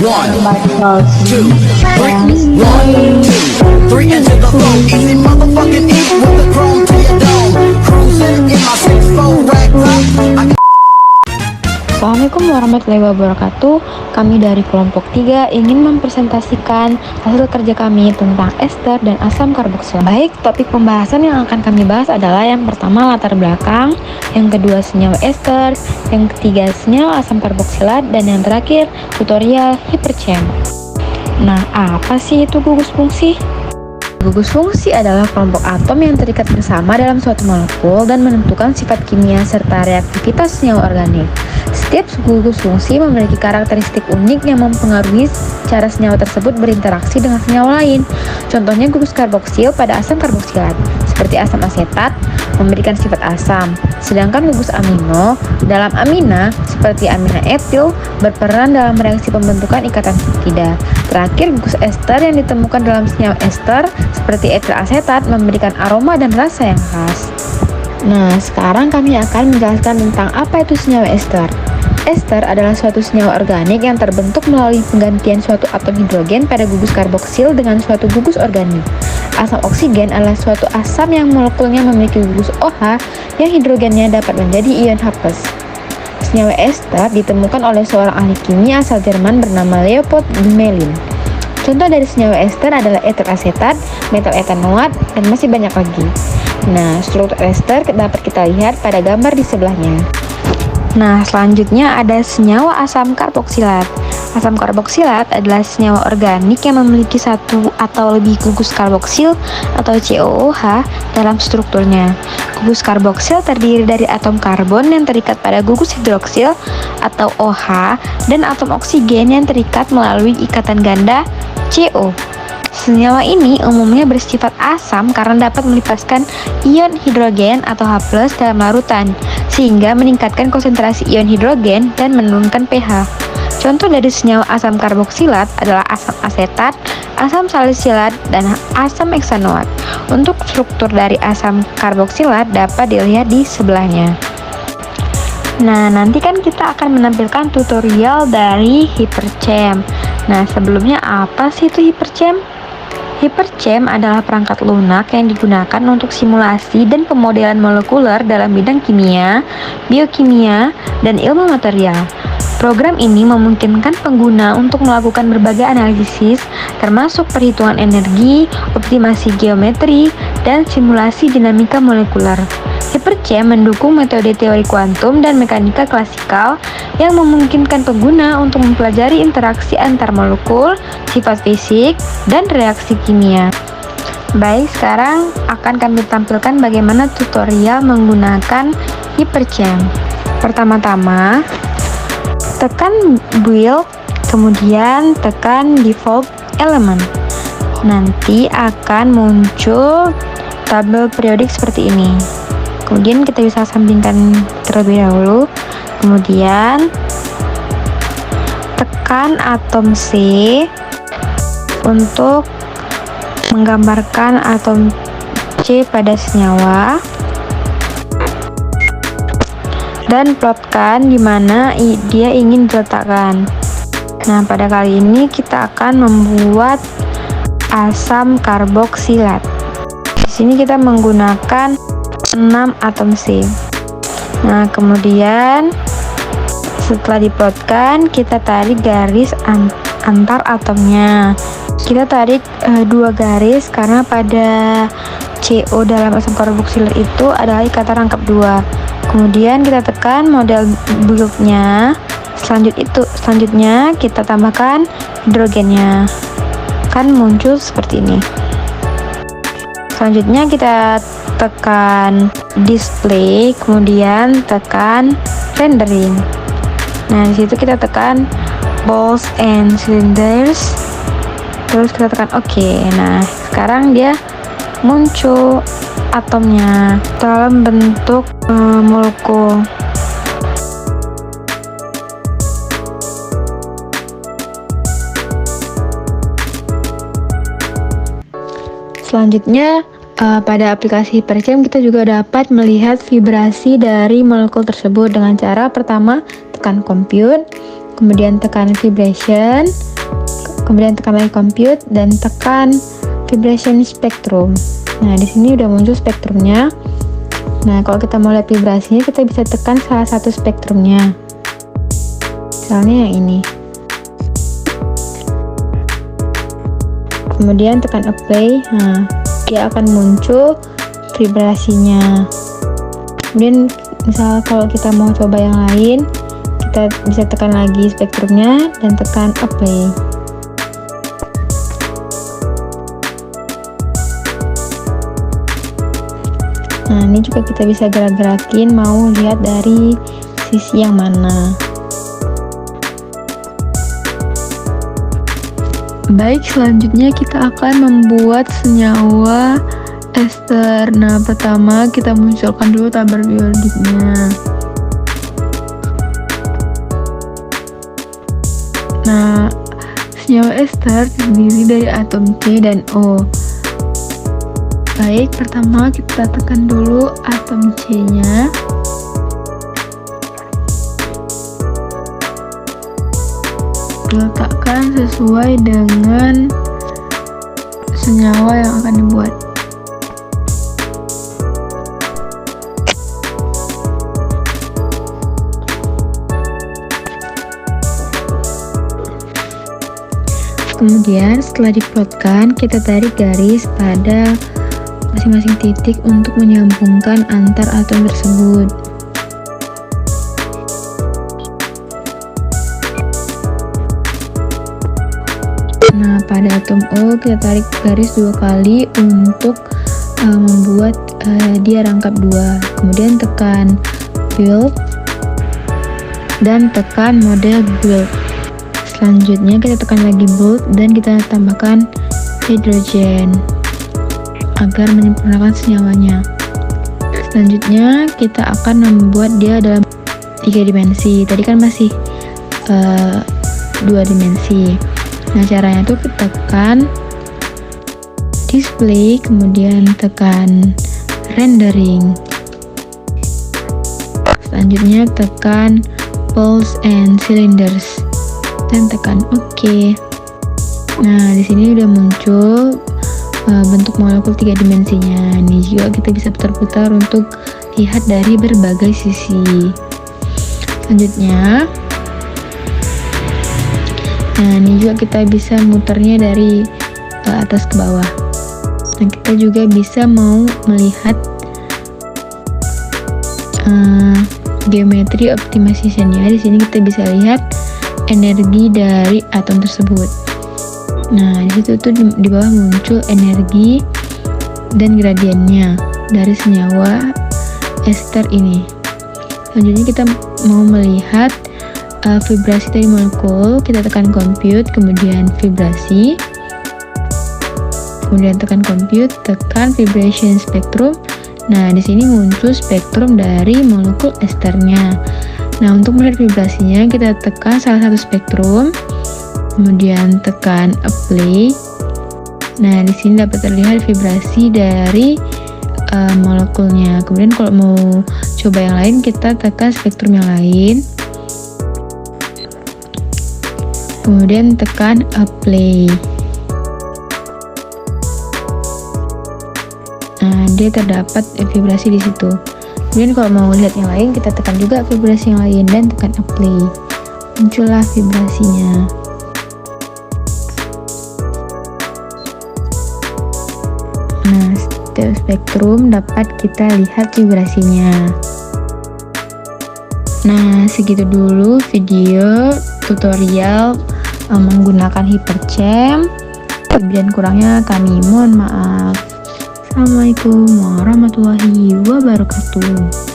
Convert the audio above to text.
One, Bakal two, three, one, two, three into the flow. Easy motherfucking eat with the chrome to your dome. Cruising in my 6'4" rag top. Assalamualaikum warahmatullahi wabarakatuh. Kami dari kelompok 3 ingin mempresentasikan hasil kerja kami tentang ester dan asam karboksil. Baik, topik pembahasan yang akan kami bahas adalah yang pertama latar belakang, yang kedua senyawa ester, yang ketiga senyawa asam karboksilat, dan yang terakhir tutorial Hyperchem. Nah, apa sih itu gugus fungsi? Gugus fungsi adalah kelompok atom yang terikat bersama dalam suatu molekul dan menentukan sifat kimia serta reaktivitas senyawa organik. Setiap gugus fungsi memiliki karakteristik unik yang mempengaruhi cara senyawa tersebut berinteraksi dengan senyawa lain. Contohnya gugus karboksil pada asam karboksilat, seperti asam asetat, memberikan sifat asam. Sedangkan gugus amino dalam amina, seperti amina etil, berperan dalam reaksi pembentukan ikatan peptida. Terakhir, gugus ester yang ditemukan dalam senyawa ester, seperti etil asetat, memberikan aroma dan rasa yang khas. Nah, sekarang kami akan menjelaskan tentang apa itu senyawa ester. Ester adalah suatu senyawa organik yang terbentuk melalui penggantian suatu atom hidrogen pada gugus karboksil dengan suatu gugus organik. Asam oksigen adalah suatu asam yang molekulnya memiliki gugus OH yang hidrogennya dapat menjadi ion H+. Senyawa ester ditemukan oleh seorang ahli kimia asal Jerman bernama Leopold Gmelin. Contoh dari senyawa ester adalah etil asetat, metal etanoat, dan masih banyak lagi. Nah, struktur ester dapat kita lihat pada gambar di sebelahnya. Nah, selanjutnya ada senyawa asam karboksilat. Asam karboksilat adalah senyawa organik yang memiliki satu atau lebih gugus karboksil atau COOH dalam strukturnya. Gugus karboksil terdiri dari atom karbon yang terikat pada gugus hidroksil atau OH dan atom oksigen yang terikat melalui ikatan ganda CO. Senyawa ini umumnya bersifat asam karena dapat melepaskan ion hidrogen atau H+ dalam larutan, sehingga meningkatkan konsentrasi ion hidrogen dan menurunkan pH. Contoh dari senyawa asam karboksilat adalah asam asetat, asam salisilat, dan asam heksanoat. Untuk struktur dari asam karboksilat dapat dilihat di sebelahnya. Nah, nanti kan kita akan menampilkan tutorial dari Hyperchem. Nah, sebelumnya apa sih itu Hyperchem? Hyperchem adalah perangkat lunak yang digunakan untuk simulasi dan pemodelan molekuler dalam bidang kimia, biokimia, dan ilmu material. Program ini memungkinkan pengguna untuk melakukan berbagai analisis, termasuk perhitungan energi, optimasi geometri, dan simulasi dinamika molekuler. Hyperchem mendukung metode teori kuantum dan mekanika klasikal yang memungkinkan pengguna untuk mempelajari interaksi antar molekul, sifat fisik, dan reaksi kimia. Baik, sekarang akan kami tampilkan bagaimana tutorial menggunakan Hyperchem. Pertama-tama, tekan build, kemudian tekan default element. Nanti akan muncul tabel periodik seperti ini. Kemudian kita bisa sampingkan terlebih dahulu. Kemudian tekan atom C untuk menggambarkan atom C pada senyawa dan plotkan di mana dia ingin diletakkan. Nah, pada kali ini kita akan membuat asam karboksilat. Di sini kita menggunakan 6 atom C. Nah, kemudian setelah diplotkan, kita tarik garis antar atomnya. Kita tarik 2 garis karena pada CO dalam asam karboksilat itu adalah ikatan rangkap 2. Kemudian kita tekan model build-nya. Selanjutnya kita tambahkan hidrogennya. Kan muncul seperti ini. Selanjutnya kita tekan display, kemudian tekan rendering. Nah, di situ kita tekan balls and cylinders, terus kita tekan OK. Nah, sekarang dia muncul atomnya dalam bentuk molekul. Selanjutnya, pada aplikasi Hyperchem kita juga dapat melihat vibrasi dari molekul tersebut dengan cara pertama tekan compute, kemudian tekan vibration, kemudian tekan lagi compute dan tekan vibration spectrum. Nah, di sini udah muncul spektrumnya. Nah, kalau kita mau lihat vibrasinya, kita bisa tekan salah satu spektrumnya. Misalnya yang ini. Kemudian tekan apply. Nah, dia akan muncul vibrasinya. Kemudian misal kalau kita mau coba yang lain, kita bisa tekan lagi spektrumnya dan tekan apply. Nah, ini juga kita bisa gerak-gerakin mau lihat dari sisi yang mana. Baik, selanjutnya kita akan membuat senyawa ester. Nah, pertama kita munculkan dulu tabel periodiknya. Nah, senyawa ester terdiri dari atom C dan O. Baik, pertama kita tekan dulu atom C-nya. Letakkan sesuai dengan senyawa yang akan dibuat. Kemudian setelah diplotkan, kita tarik garis pada masing-masing titik untuk menyambungkan antar atom tersebut. Nah, pada atom O kita tarik garis 2 kali untuk membuat dia rangkap 2. Kemudian tekan build dan tekan model build. Selanjutnya kita tekan lagi build dan kita tambahkan hidrogen agar menyempurnakan senyawanya. Selanjutnya kita akan membuat dia dalam 3 dimensi. Tadi kan masih 2 dimensi. Nah, caranya tuh tekan display, kemudian tekan rendering. Selanjutnya tekan poles and cylinders dan tekan OK. Nah, di sini udah muncul bentuk molekul 3 dimensinya. Ini juga kita bisa putar-putar untuk lihat dari berbagai sisi. Selanjutnya, nah ini juga kita bisa muternya dari atas ke bawah. Dan kita juga bisa mau melihat geometri optimization-nya. Di sini kita bisa lihat energi dari atom tersebut. Nah, di situ tuh di bawah muncul energi dan gradiennya dari senyawa ester ini. Selanjutnya kita mau melihat vibrasi dari molekul. Kita tekan compute, kemudian vibrasi, kemudian tekan compute, tekan vibration spectrum. Nah, di sini muncul spektrum dari molekul esternya. Nah, untuk melihat vibrasinya kita tekan salah satu spektrum, kemudian tekan apply. Nah, di sini dapat terlihat vibrasi dari molekulnya. Kemudian kalau mau coba yang lain, kita tekan spektrum yang lain, kemudian tekan apply. Nah, dia terdapat vibrasi di situ. Kemudian kalau mau lihat yang lain, kita tekan juga vibrasi yang lain dan tekan apply. Muncullah vibrasinya. Nah, setiap spektrum dapat kita lihat vibrasinya. Nah, segitu dulu video tutorial menggunakan hyperchamp. Kelebihan kurangnya kami mohon maaf. Assalamualaikum warahmatullahi wabarakatuh.